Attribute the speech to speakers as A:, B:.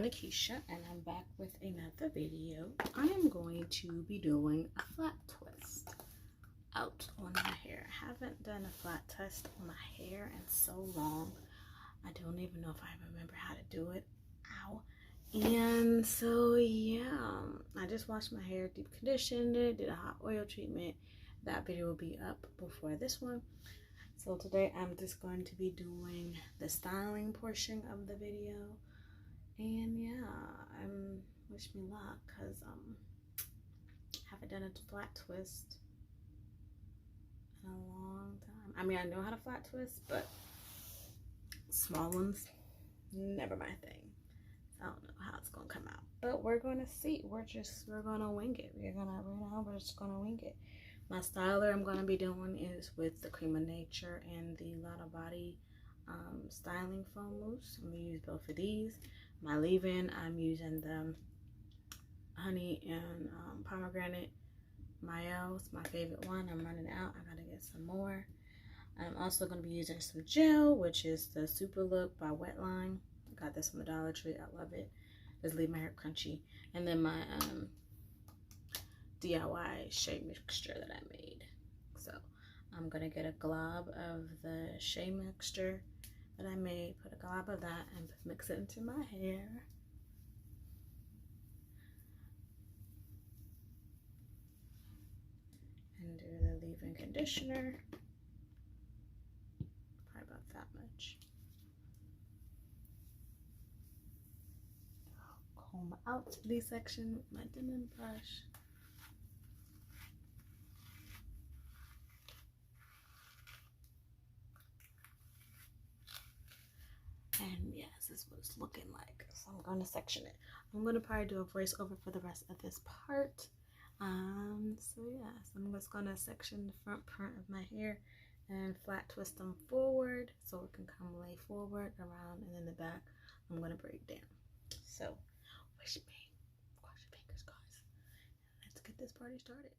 A: girl Nikisha, and I'm back with another video. I am going to be doing a flat twist out on my hair. I haven't done a flat twist on my hair in so long. I don't even know if I remember how to do it. Ow. And so yeah, I just washed my hair, deep conditioned it, did a hot oil treatment. That video will be up before this one. So today I'm just going to be doing the styling portion of the video. And yeah, wish me luck, because haven't done a flat twist in a long time. I mean, I know how to flat twist, but small ones, never my thing. I don't know how it's gonna come out, but we're gonna see. We're gonna wing it. We're just gonna wing it. My styler I'm gonna be doing is with the Cream of Nature and the Lotta Body styling foam mousse. I'm gonna use both of these. My leave-in, I'm using the honey and pomegranate Mayo. It's my favorite one. I'm running out. I gotta get some more. I'm also gonna be using some gel, which is the Super Look by Wetline. I got this from the Dollar Tree. I love it. Just leave my hair crunchy. And then my DIY shea mixture that I made. So I'm gonna get a glob of the shea mixture that I made, put a glob of that and mix it into my hair. And do the leave-in conditioner. Probably about that much. Comb out the section with my Denman brush. And yes, this is what it's looking like. So I'm going to section it. I'm going to probably do a voiceover for the rest of this part. So yes, I'm just going to section the front part of my hair and flat twist them forward so it can come lay forward, around, and then the back I'm going to braid down. So wish me, cross your fingers, guys. Let's get this party started.